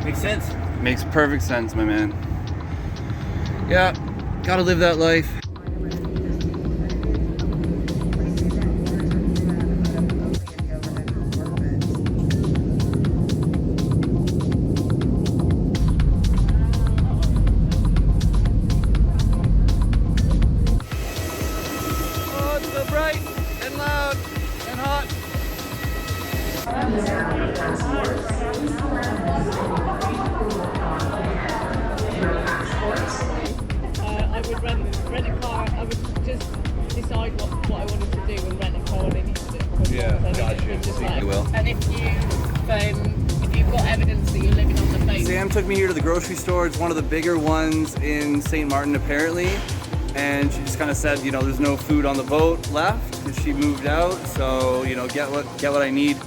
Makes sense. Makes perfect sense, my man. Yeah, gotta live that life. Oh, it's so bright and loud and hot. I would rent a car. I would just decide what I wanted to do and rent a car and then use it. Yeah, gotcha. Just See, like, you will. And if you've got evidence that you're living on the boat. Sam took me here to the grocery store. It's one of the bigger ones in St. Martin apparently. And she just kind of said, you know, there's no food on the boat left because she moved out. So, you know, get what I need.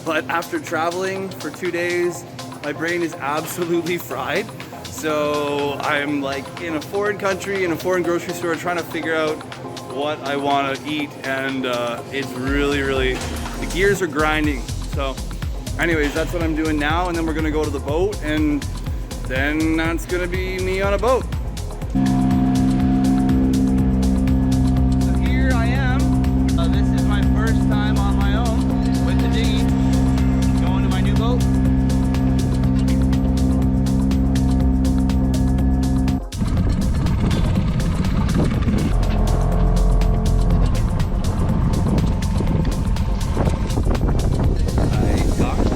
But after traveling for 2 days, my brain is absolutely fried. So I'm like in a foreign country, in a foreign grocery store, trying to figure out what I want to eat. And it's really, the gears are grinding. So anyways, that's what I'm doing now. And then we're gonna go to the boat, and then that's gonna be me on a boat. So here I am. This is my first time on my own with the dinghy, going to my new boat.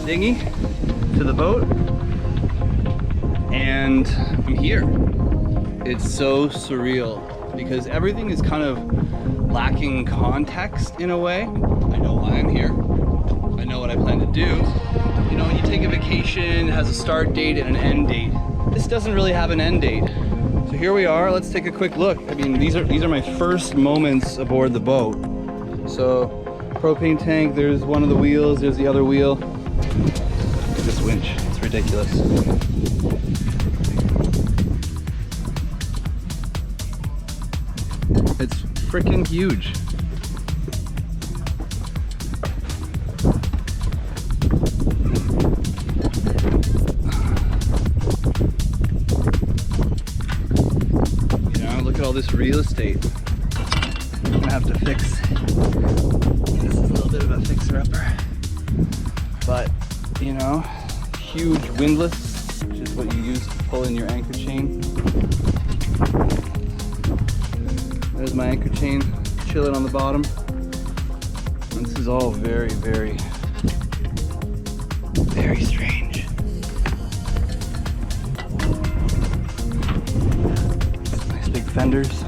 Dinghy to the boat, and I'm here. It's so surreal because everything is kind of lacking context in a way. I know why I'm here. I know what I plan to do. You know, when you take a vacation, it has a start date and an end date. This doesn't really have an end date. So here we are. Let's take a quick look. I mean, these are my first moments aboard the boat. So propane tank, there's one of the wheels, there's the other wheel. Look at this winch, it's ridiculous. It's freaking huge. You know, look at all this real estate. I'm gonna have to fix. This is a little bit of a fixer-upper. But, you know, huge windlass, which is what you use to pull in your anchor chain. There's my anchor chain chilling on the bottom. And this is all very, very strange. Nice big fenders.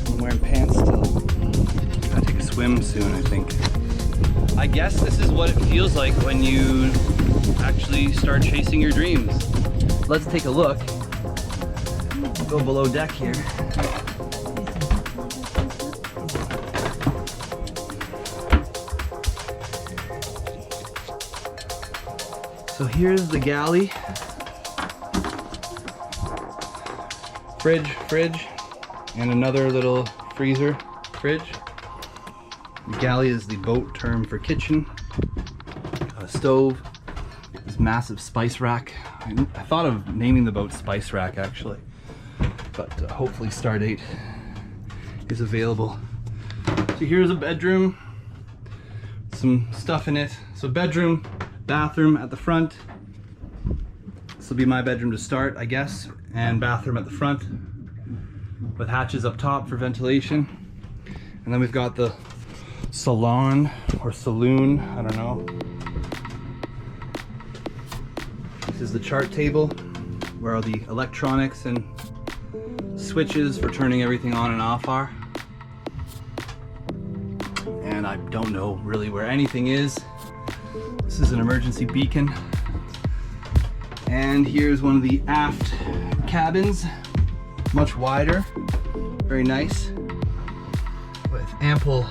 I'm wearing pants still. Gotta take a swim soon, I think. I guess this is what it feels like when you actually start chasing your dreams. Let's take a look. Go below deck here. So here's the galley. Fridge, and another little freezer fridge. The galley is the boat term for kitchen. Got a stove, this massive spice rack. I thought of naming the boat Spice Rack actually, but hopefully Stardate is available. So here's a bedroom, some stuff in it. So bedroom, bathroom at the front. This will be my bedroom to start, I guess, and bathroom at the front with hatches up top for ventilation. And then we've got the salon or saloon, I don't know. This is the chart table where all the electronics and switches for turning everything on and off are. And I don't know really where anything is. This is an emergency beacon. And here's one of the aft cabins, much wider, very nice, with ample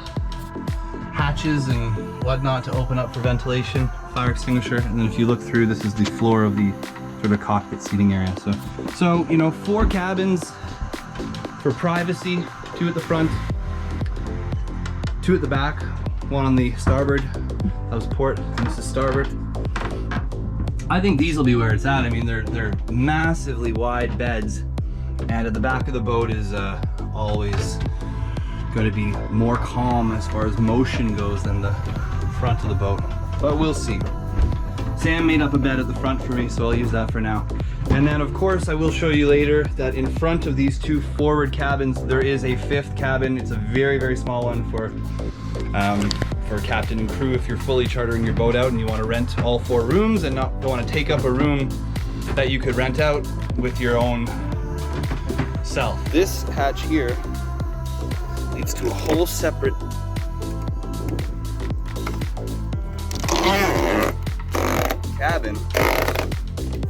hatches and whatnot to open up for ventilation, fire extinguisher, and then if you look through, this is the floor of the sort of cockpit seating area. So you know, 4 cabins for privacy, 2 at the front, 2 at the back, one on the starboard. That was port, and this is starboard. I think these will be where it's at. I mean, they're massively wide beds, and at the back of the boat is always going to be more calm as far as motion goes than the front of the boat. But we'll see. Sam made up a bed at the front for me, so I'll use that for now. And then of course I will show you later that in front of these two forward cabins there is a fifth cabin. It's a very, very small one for captain and crew if you're fully chartering your boat out and you want to rent all 4 rooms and don't want to take up a room that you could rent out with your own self. This hatch here leads to a whole separate cabin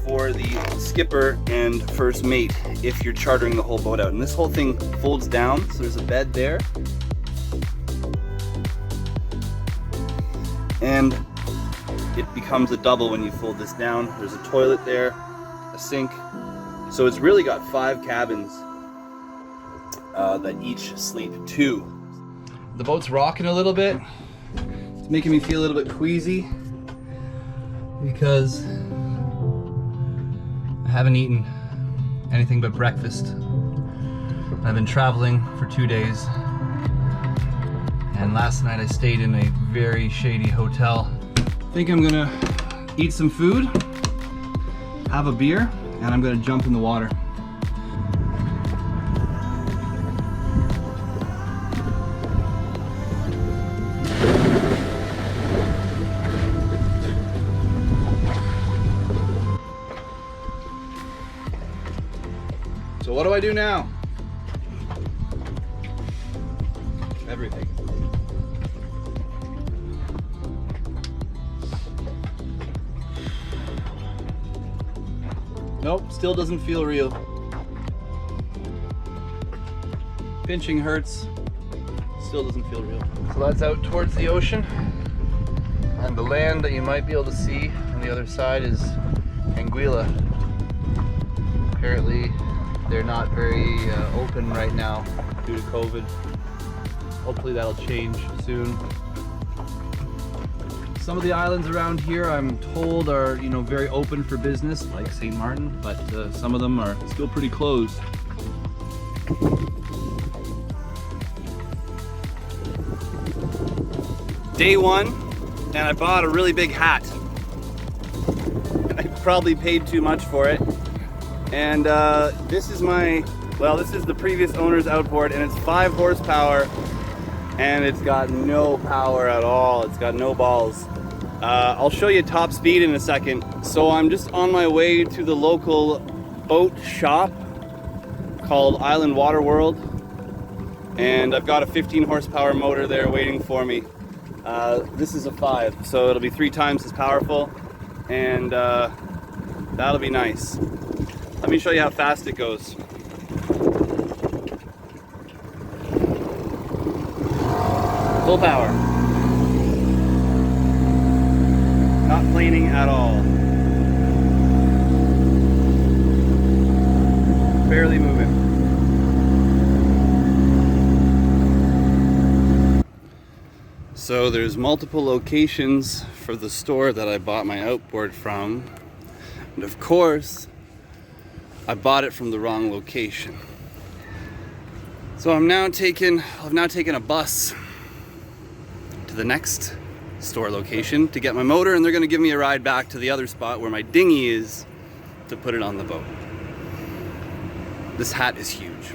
for the skipper and first mate if you're chartering the whole boat out. And this whole thing folds down, so there's a bed there. And it becomes a double when you fold this down. There's a toilet there, a sink. So it's really got 5 cabins that each sleep 2. The boat's rocking a little bit. It's making me feel a little bit queasy because I haven't eaten anything but breakfast. I've been traveling for 2 days. And last night I stayed in a very shady hotel. I think I'm gonna eat some food, have a beer, and I'm gonna jump in the water. So what do I do now? Everything. Nope, still doesn't feel real. Pinching hurts, still doesn't feel real. So that's out towards the ocean. And the land that you might be able to see on the other side is Anguilla. Apparently they're not very open right now due to COVID. Hopefully that'll change soon. Some of the islands around here I'm told are, you know, very open for business, like St. Martin, but some of them are still pretty closed. Day 1, and I bought a really big hat. I probably paid too much for it. And this is this is the previous owner's outboard, and it's 5 horsepower, and it's got no power at all. It's got no balls. I'll show you top speed in a second. So I'm just on my way to the local boat shop called Island Water World, and I've got a 15 horsepower motor there waiting for me. This is a 5, so it'll be 3 times as powerful, and that'll be nice. Let me show you how fast it goes. Full power. Not planing at all. Barely moving. So there's multiple locations for the store that I bought my outboard from. And of course, I bought it from the wrong location. So I've now taken a bus to the next store location to get my motor, and they're gonna give me a ride back to the other spot where my dinghy is to put it on the boat. This hat is huge.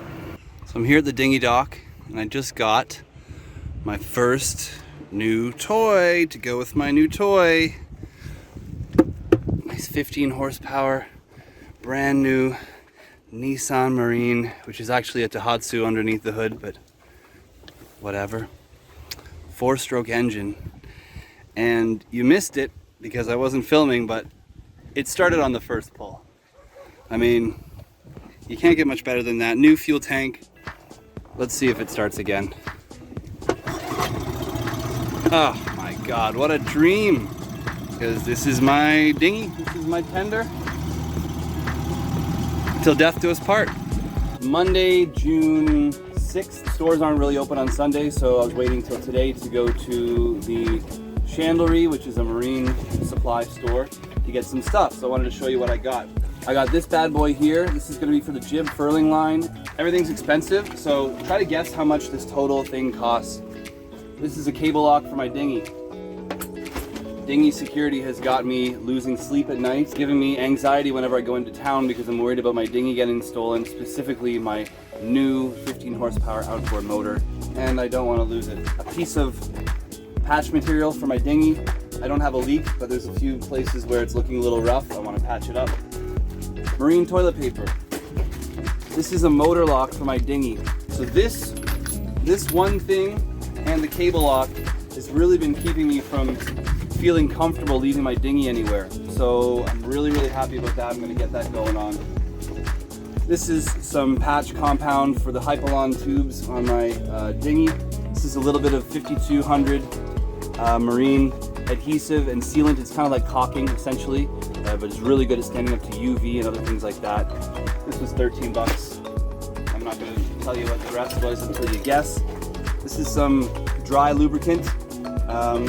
So I'm here at the dinghy dock, and I just got my first new toy to go with my new toy. Nice 15 horsepower, brand new Nissan Marine, which is actually a Tohatsu underneath the hood, but whatever. 4-stroke engine. And you missed it because I wasn't filming, but it started on the first pull. I mean, you can't get much better than that. New fuel tank. Let's see if it starts again. Oh my God, what a dream. Because this is my dinghy, this is my tender. Till death do us part. Monday, June 6th. 6th. Stores aren't really open on Sunday, so I was waiting till today to go to the Chandlery, which is a marine supply store, to get some stuff. So I wanted to show you what I got. I got this bad boy here. This is going to be for the jib furling line. Everything's expensive, so try to guess how much this total thing costs. This is a cable lock for my dinghy. Dinghy security has got me losing sleep at night, giving me anxiety whenever I go into town because I'm worried about my dinghy getting stolen, specifically my new 15 horsepower outboard motor, and I don't want to lose it. A piece of patch material for my dinghy. I don't have a leak, but there's a few places where it's looking a little rough. I want to patch it up. Marine toilet paper. This is a motor lock for my dinghy. So this one thing and the cable lock has really been keeping me from feeling comfortable leaving my dinghy anywhere. So I'm really happy about that. I'm going to get that going on. This is some patch compound for the Hypalon tubes on my dinghy. This is a little bit of 5200 marine adhesive and sealant. It's kind of like caulking essentially, but it's really good at standing up to UV and other things like that. This was 13 bucks. I'm not going to tell you what the rest was until you guess. This is some dry lubricant.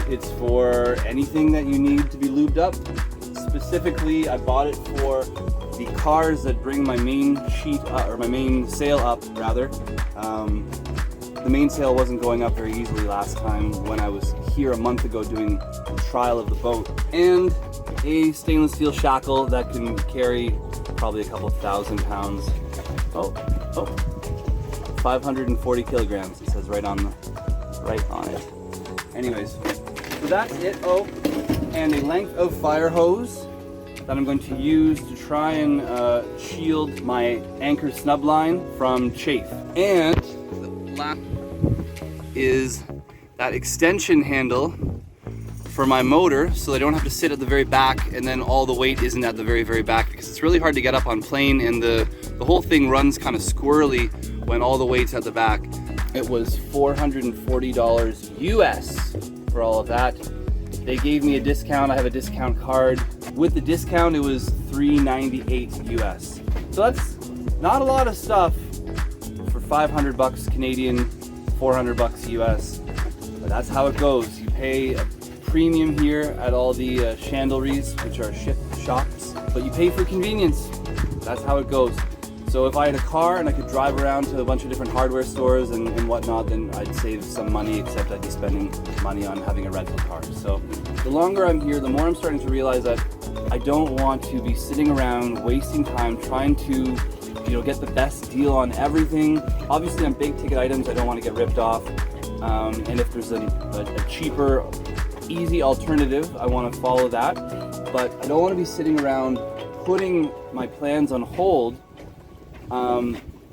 It's for anything that you need to be lubed up. Specifically, I bought it for the cars that bring my main sheet up, or my main sail up rather. The mainsail wasn't going up very easily last time when I was here a month ago doing a trial of the boat. And a stainless steel shackle that can carry probably a couple thousand pounds. 540 kilograms, it says right on it. Anyways, so that's it. Oh, and a length of fire hose that I'm going to use to try and shield my anchor snub line from chafe. And the last is that extension handle for my motor, so I don't have to sit at the very back and then all the weight isn't at the very back, because it's really hard to get up on plane and the whole thing runs kind of squirrely when all the weight's at the back. It was $440 US for all of that. They gave me a discount. I have a discount card. With the discount, it was $398 US. So that's not a lot of stuff for 500 bucks Canadian, 400 bucks US. But that's how it goes. You pay a premium here at all the chandleries, which are ship shops, but you pay for convenience. That's how it goes. So if I had a car and I could drive around to a bunch of different hardware stores and whatnot, then I'd save some money, except I'd be spending money on having a rental car. So the longer I'm here, the more I'm starting to realize that I don't want to be sitting around wasting time trying to, get the best deal on everything. Obviously on big ticket items, I don't want to get ripped off. And if there's a cheaper, easy alternative, I want to follow that. But I don't want to be sitting around putting my plans on hold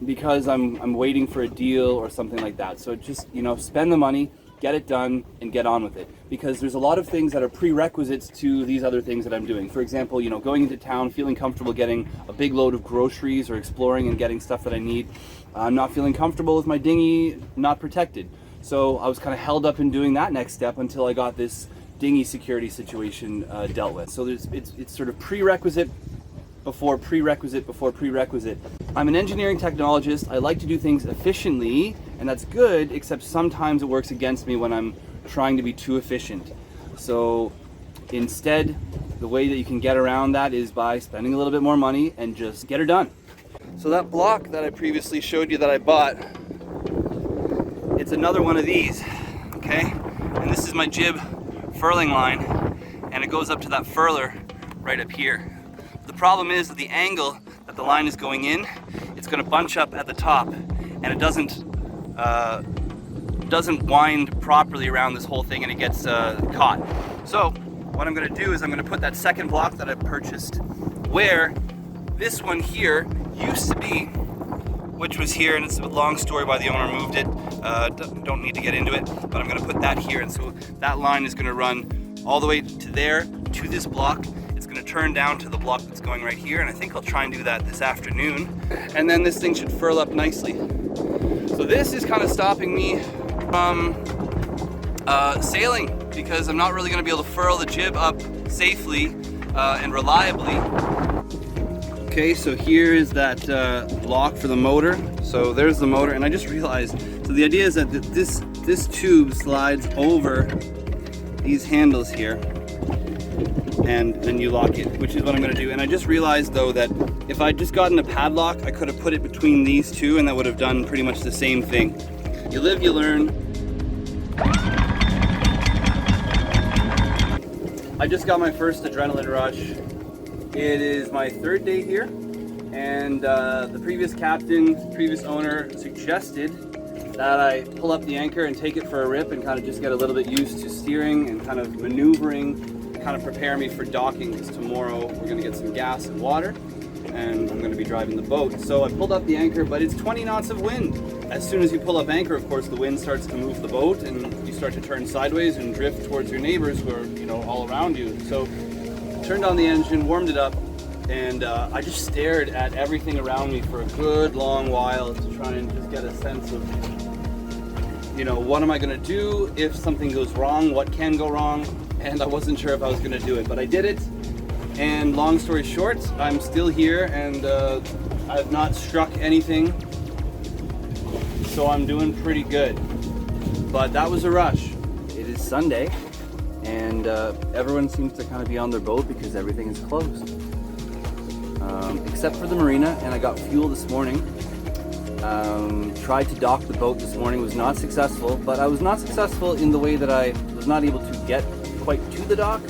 because I'm waiting for a deal or something like that. So just, spend the money, get it done, and get on with it. Because there's a lot of things that are prerequisites to these other things that I'm doing. For example, going into town, feeling comfortable getting a big load of groceries or exploring and getting stuff that I need. I'm not feeling comfortable with my dinghy not protected. So I was kind of held up in doing that next step until I got this dinghy security situation dealt with. So it's sort of prerequisite before prerequisite before prerequisite. I'm an engineering technologist. I like to do things efficiently, and that's good, except sometimes it works against me when I'm trying to be too efficient. So instead, the way that you can get around that is by spending a little bit more money and just get her done. So that block that I previously showed you that I bought, it's another one of these, okay? And this is my jib furling line, and it goes up to that furler right up here. The problem is that the angle that the line is going in, it's going to bunch up at the top, and it doesn't wind properly around this whole thing, and it gets caught. So what I'm going to do is I'm going to put that second block that I purchased where this one here used to be, which was here, and it's a long story why the owner moved it. Don't need to get into it, but I'm going to put that here, and so that line is going to run all the way to there, to this block. It's going to turn down to the block that's going right here, and I think I'll try and do that this afternoon. And then this thing should furl up nicely. So this is kind of stopping me from sailing, because I'm not really going to be able to furl the jib up safely and reliably. Okay, so here is that lock for the motor. So there's the motor, and I just realized, so the idea is that this tube slides over these handles here, and then you lock it, which is what I'm gonna do. And I just realized though that if I'd just gotten a padlock, I could have put it between these two and that would have done pretty much the same thing. You live, you learn. I just got my first adrenaline rush. It is my 3rd day here, and the previous captain, previous owner suggested that I pull up the anchor and take it for a rip and kind of just get a little bit used to steering and kind of maneuvering, kind of prepare me for docking, because tomorrow we're gonna get some gas and water and I'm gonna be driving the boat. So I pulled up the anchor, but it's 20 knots of wind. As soon as you pull up anchor, of course, the wind starts to move the boat and you start to turn sideways and drift towards your neighbors who are, you know, all around you. So I turned on the engine, warmed it up, and I just stared at everything around me for a good long while to try and just get a sense of, you know, what am I gonna do if something goes wrong, what can go wrong, and I wasn't sure if I was gonna do it, but I did it. And long story short, I'm still here, and I've not struck anything, so I'm doing pretty good. But that was a rush. It is Sunday, and everyone seems to kind of be on their boat because everything is closed. Except for the marina, and I got fuel this morning. Tried to dock the boat this morning, was not successful, but I was not successful in the way that I was not able to get quite to the dock,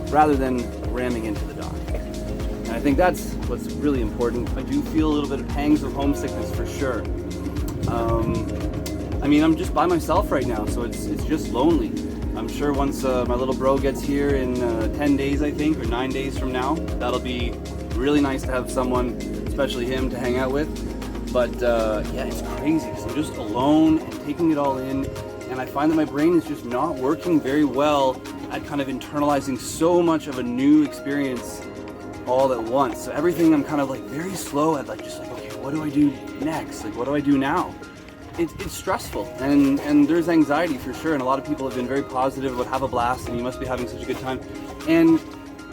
rather than ramming into the dock. And I think that's what's really important. I do feel a little bit of pangs of homesickness for sure. I mean, I'm just by myself right now, so it's just lonely. I'm sure once my little bro gets here in 10 days, I think, or 9 days from now, that'll be really nice to have someone, especially him, to hang out with. But yeah, it's crazy. So I'm just alone and taking it all in, and I find that my brain is just not working very well at kind of internalizing so much of a new experience all at once. So everything, I'm kind of like very slow at, like just like, okay, what do I do next? Like, what do I do now? It's stressful, and there's anxiety for sure, and a lot of people have been very positive about have a blast and you must be having such a good time. And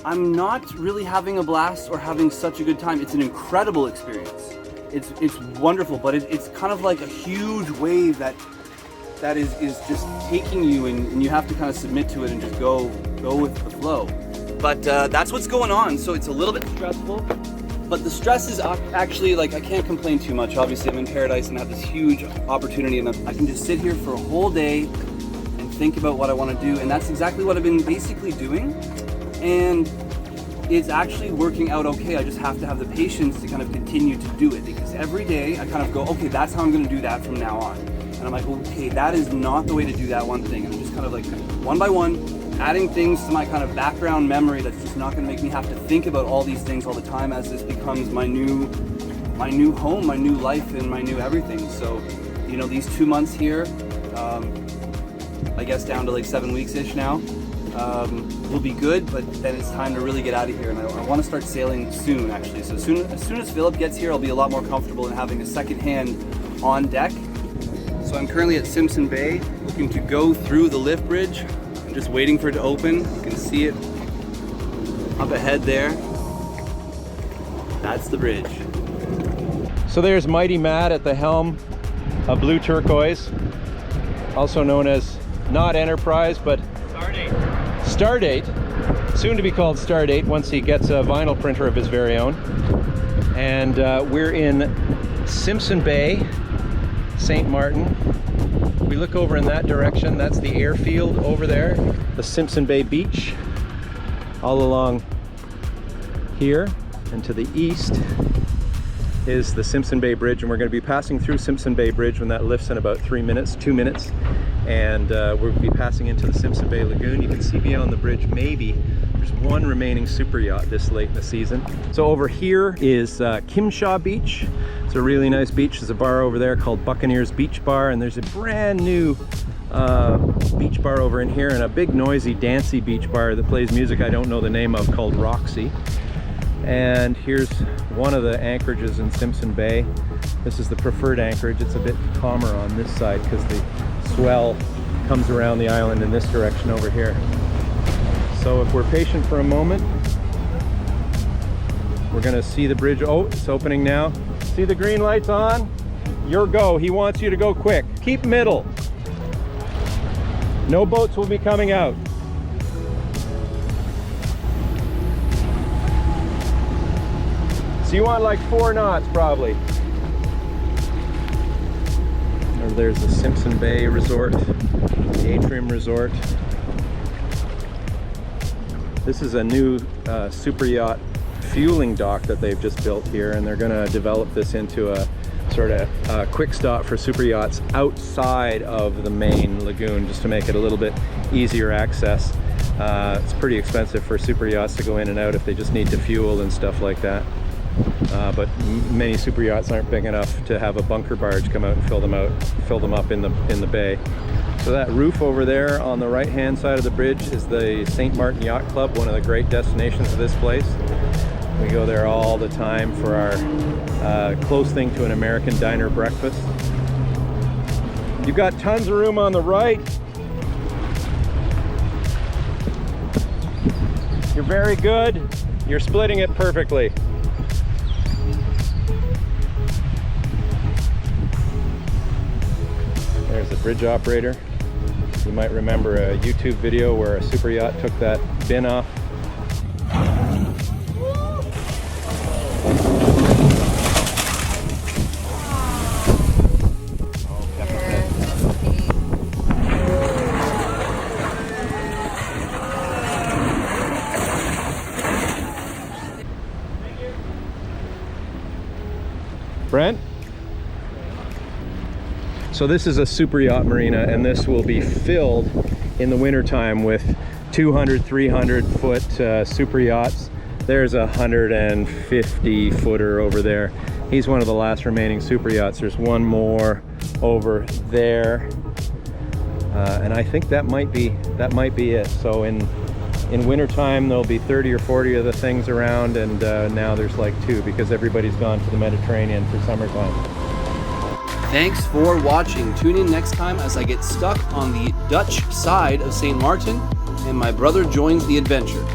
I'm not really having a blast or having such a good time. It's an incredible experience. It's wonderful, but it's kind of like a huge wave that is just taking you, and you have to kind of submit to it and just go with the flow. But that's what's going on. So it's a little bit stressful, but the stress is actually, like, I can't complain too much. Obviously I'm in paradise and have this huge opportunity, and I can just sit here for a whole day and think about what I want to do, and that's exactly what I've been basically doing. And it's actually working out okay. I just have to have the patience to kind of continue to do it, because every day I kind of go, okay, that's how I'm going to do that from now on. And I'm like, okay, that is not the way to do that one thing. And I'm just kind of like, one by one, adding things to my kind of background memory that's just not going to make me have to think about all these things all the time, as this becomes my new home, my new life, and my new everything. So, you know, these 2 months here, I guess down to like 7 weeks-ish now, will be good, but then it's time to really get out of here, and I want to start sailing soon, actually. So as soon as Philip gets here, I'll be a lot more comfortable in having a second hand on deck. So I'm currently at Simpson Bay, looking to go through the lift bridge. I'm just waiting for it to open. You can see it up ahead there. That's the bridge. So there's Mighty Matt at the helm of Blue Turquoise, also known as not Enterprise, but Stardate, soon to be called Stardate once he gets a vinyl printer of his very own. And we're in Simpson Bay, St. Martin. We look over in that direction, that's the airfield over there, the Simpson Bay beach, all along here, and to the east is the Simpson Bay Bridge, and we're going to be passing through Simpson Bay Bridge when that lifts in about 2 minutes, and we'll be passing into the Simpson Bay Lagoon. You can see beyond the bridge, maybe there's one remaining super yacht this late in the season. So over here is Kimshaw Beach. It's a really nice beach. There's a bar over there called Buccaneers Beach Bar, and there's a brand new beach bar over in here, and a big noisy dancey beach bar that plays music I don't know the name of called Roxy. And here's one of the anchorages in Simpson Bay. This is the preferred anchorage. It's a bit calmer on this side because the swell comes around the island in this direction over here. So if we're patient for a moment, we're gonna see the bridge. Oh, it's opening now. See the green lights on? your go. He wants you to go quick. Keep middle. No boats will be coming out. So you want like 4 knots probably. Or there's the Simpson Bay Resort, the Atrium Resort. This is a new super yacht fueling dock that they've just built here, and they're going to develop this into a sort of quick stop for super yachts outside of the main lagoon, just to make it a little bit easier access. It's pretty expensive for super yachts to go in and out if they just need to fuel and stuff like that. But many super yachts aren't big enough to have a bunker barge come out and fill them up in the bay. So that roof over there on the right hand side of the bridge is the St. Martin Yacht Club, one of the great destinations of this place. We go there all the time for our close thing to an American diner breakfast. You've got tons of room on the right. You're very good. You're splitting it perfectly. There's the bridge operator. You might remember a YouTube video where a super yacht took that bin off. Brent? So this is a super yacht marina, and this will be filled in the wintertime with 200, 300 foot super yachts. There's a 150 footer over there. He's one of the last remaining super yachts. There's one more over there. And I think that might be it. So in wintertime, there'll be 30 or 40 of the things around, and now there's like 2 because everybody's gone to the Mediterranean for summertime. Thanks for watching. Tune in next time as I get stuck on the Dutch side of St. Martin and my brother joins the adventure.